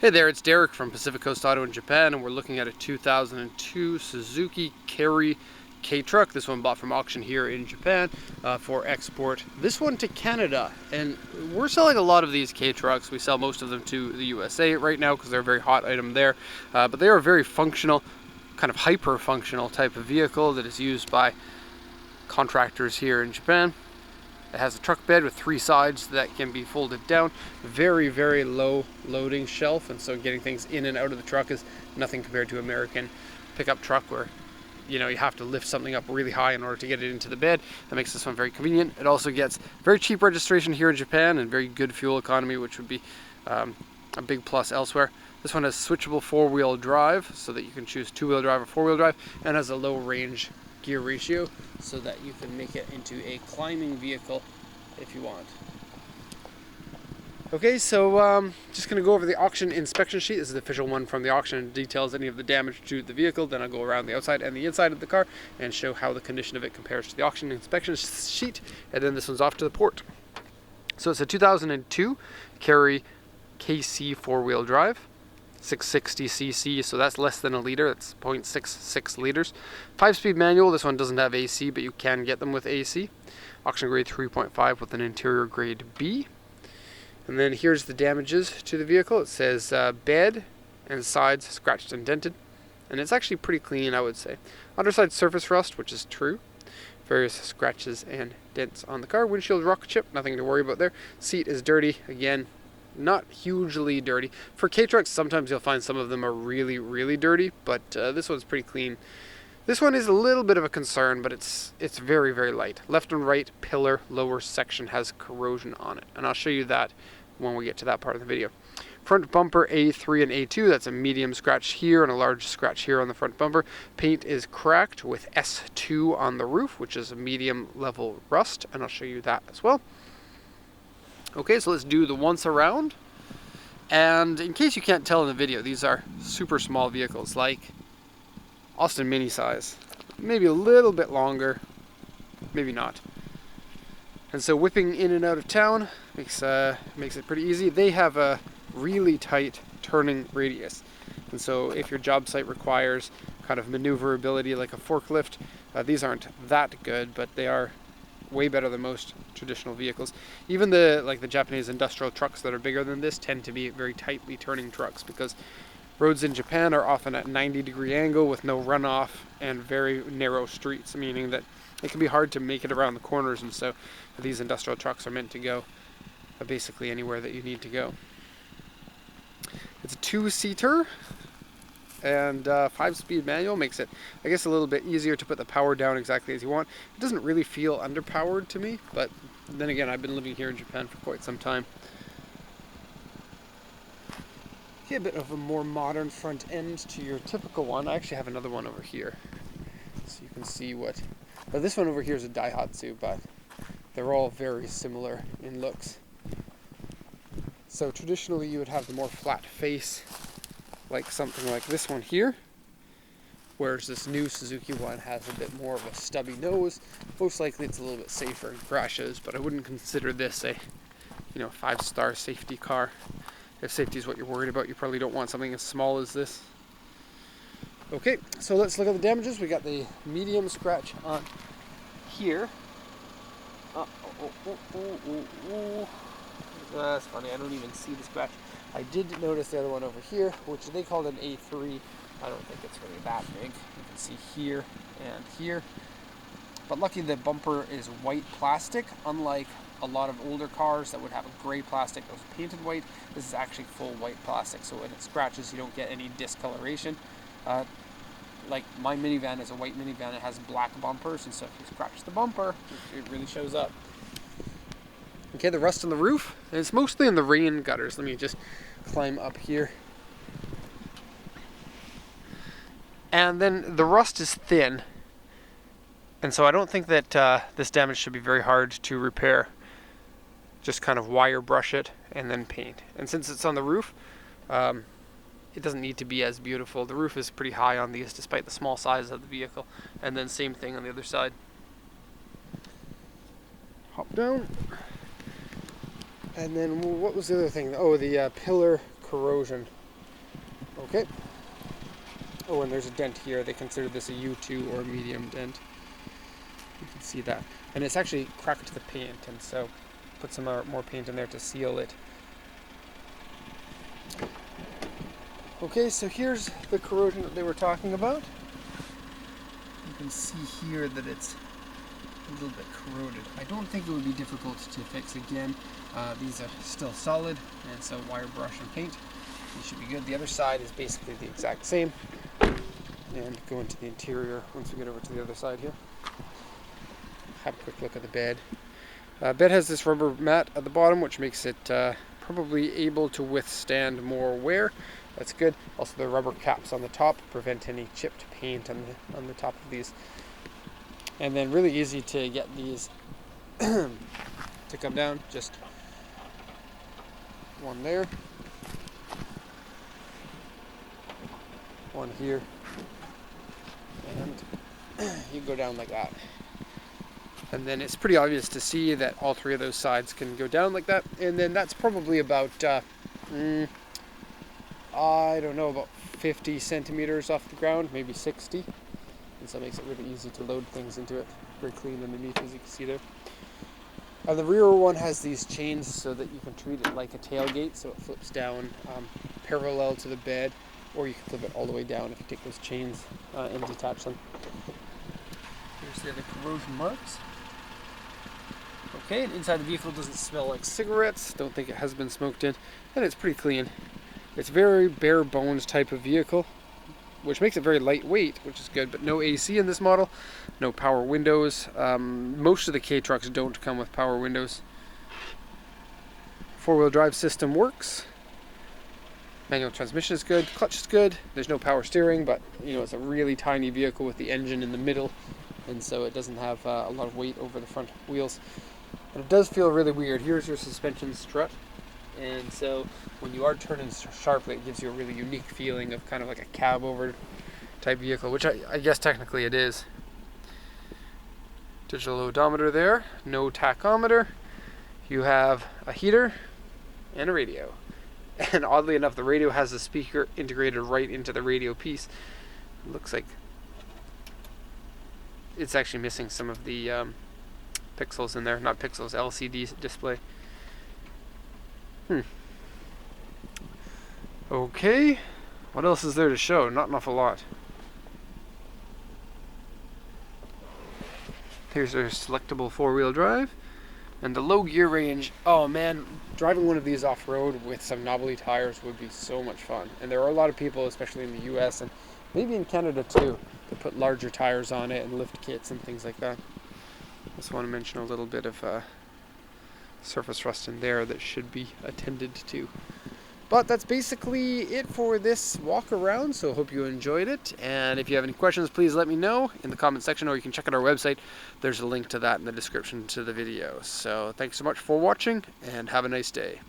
Hey there, it's Derek from Pacific Coast Auto in Japan, and we're looking at a 2002 Suzuki Carry K-Truck. This one bought from auction here in Japan for export. This one to Canada, and we're selling a lot of these K-Trucks. We sell most of them to the USA right now because they're a very hot item there, but they are a very functional, kind of hyper-functional type of vehicle that is used by contractors here in Japan. It has a truck bed with 3 sides that can be folded down. Very, very low loading shelf, and so getting things in and out of the truck is nothing compared to American pickup truck where you have to lift something up really high in order to get it into the bed. That makes this one very convenient. It also gets very cheap registration here in Japan and very good fuel economy, which would be a big plus elsewhere. This one has switchable 4-wheel drive so that you can choose 2-wheel drive or 4-wheel drive, and has a low range gear ratio so that you can make it into a climbing vehicle if you want. Okay, so just going to go over the auction inspection sheet. This is the official one from the auction and details any of the damage to the vehicle. Then I'll go around the outside and the inside of the car and show how the condition of it compares to the auction inspection sheet, and then this one's off to the port. So it's a 2002 Carry KC 4-wheel drive. 660cc, so that's less than a liter. That's 0.66 liters. 5-speed manual. This one doesn't have AC, but you can get them with AC. Auction grade 3.5 with an interior grade B. And then here's the damages to the vehicle. It says bed and sides scratched and dented, and it's actually pretty clean, I would say. Underside surface rust, which is true. Various scratches and dents on the car. Windshield rock chip, nothing to worry about there. Seat is dirty, again, not hugely dirty. For K-Trucks, sometimes you'll find some of them are really, really dirty, but this one's pretty clean. This one is a little bit of a concern, but it's very, very light. Left and right pillar lower section has corrosion on it, and I'll show you that when we get to that part of the video. Front bumper A3 and A2, that's a medium scratch here and a large scratch here on the front bumper. Paint is cracked with S2 on the roof, which is a medium level rust, and I'll show you that as well. Okay, so let's do the once around. And in case you can't tell in the video, these are super small vehicles, like Austin Mini size. Maybe a little bit longer, maybe not. And so whipping in and out of town makes it pretty easy. They have a really tight turning radius. And so if your job site requires kind of maneuverability like a forklift, these aren't that good, but they are way better than most traditional vehicles. Even the Japanese industrial trucks that are bigger than this tend to be very tightly turning trucks because roads in Japan are often at 90-degree angle with no runoff and very narrow streets, meaning that it can be hard to make it around the corners, and so these industrial trucks are meant to go basically anywhere that you need to go. It's a 2-seater, and 5-speed manual makes it, I guess, a little bit easier to put the power down exactly as you want. It doesn't really feel underpowered to me, but then again, I've been living here in Japan for quite some time. Okay, a bit of a more modern front end to your typical one. I actually have another one over here, so you can see what... Now this one over here is a Daihatsu, but they're all very similar in looks. So traditionally you would have the more flat face, like something like this one here, whereas this new Suzuki one has a bit more of a stubby nose. Most likely it's a little bit safer in crashes, but I wouldn't consider this a 5-star safety car. If safety is what you're worried about, you probably don't want something as small as this. Okay, so let's look at the damages. We got the medium scratch on here. That's funny, I don't even see the scratch. I did notice the other one over here, which they called an A3. I don't think it's really that big. You can see here and here. But lucky the bumper is white plastic, unlike a lot of older cars that would have a gray plastic that was painted white. This is actually full white plastic, so when it scratches, you don't get any discoloration. Like my minivan is a white minivan, it has black bumpers, and so if you scratch the bumper, it really shows up. Okay, the rust on the roof, and it's mostly in the rain gutters. Let me just climb up here. And then the rust is thin, and so I don't think that this damage should be very hard to repair. Just kind of wire brush it and then paint. And since it's on the roof, it doesn't need to be as beautiful. The roof is pretty high on these despite the small size of the vehicle. And then same thing on the other side. Hop down. And then what was the other thing? Oh, the pillar corrosion. Okay. Oh, and there's a dent here. They consider this a U2 or medium dent. You can see that. And it's actually cracked the paint, and so put some more paint in there to seal it. Okay, so here's the corrosion that they were talking about. You can see here that it's a little bit corroded. I don't think it would be difficult to fix again. These are still solid, and so wire brush and paint, these should be good. The other side is basically the exact same. And go into the interior once we get over to the other side here. Have a quick look at the bed. Bed has this rubber mat at the bottom, which makes it probably able to withstand more wear. That's good. Also, the rubber caps on the top prevent any chipped paint on the top of these. And then really easy to get these to come down. Just one there, one here, and you go down like that. And then it's pretty obvious to see that all three of those sides can go down like that. And then that's probably about, I don't know, about 50 centimeters off the ground, maybe 60. And so it makes it really easy to load things into it. Very clean underneath, as you can see there. And the rear one has these chains so that you can treat it like a tailgate, so it flips down parallel to the bed, or you can flip it all the way down if you take those chains and detach them. Here's the other corrosion marks. Okay, and inside the vehicle doesn't smell like cigarettes. Don't think it has been smoked in, and it's pretty clean. It's very bare bones type of vehicle, which makes it very lightweight, which is good, but no AC in this model, no power windows. Most of the K trucks don't come with power windows. Four-wheel drive system works. Manual transmission is good, clutch is good. There's no power steering, but you know, it's a really tiny vehicle with the engine in the middle, and so it doesn't have a lot of weight over the front wheels. And it does feel really weird. Here's your suspension strut, and so when you are turning sharply, it gives you a really unique feeling of kind of like a cab over type vehicle, which I guess technically it is. Digital odometer there, no tachometer. You have a heater and a radio. And oddly enough, the radio has the speaker integrated right into the radio piece. It looks like it's actually missing some of the pixels in there. Not pixels, LCD display. Okay, what else is there to show? Not an awful lot. Here's our selectable four-wheel drive. And the low gear range, oh man, driving one of these off-road with some knobbly tires would be so much fun. And there are a lot of people, especially in the US and maybe in Canada too, that put larger tires on it and lift kits and things like that. Just want to mention a little bit of surface rust in there that should be attended to. But that's basically it for this walk around, so I hope you enjoyed it. And if you have any questions, please let me know in the comment section, or you can check out our website. There's a link to that in the description to the video. So thanks so much for watching, and have a nice day.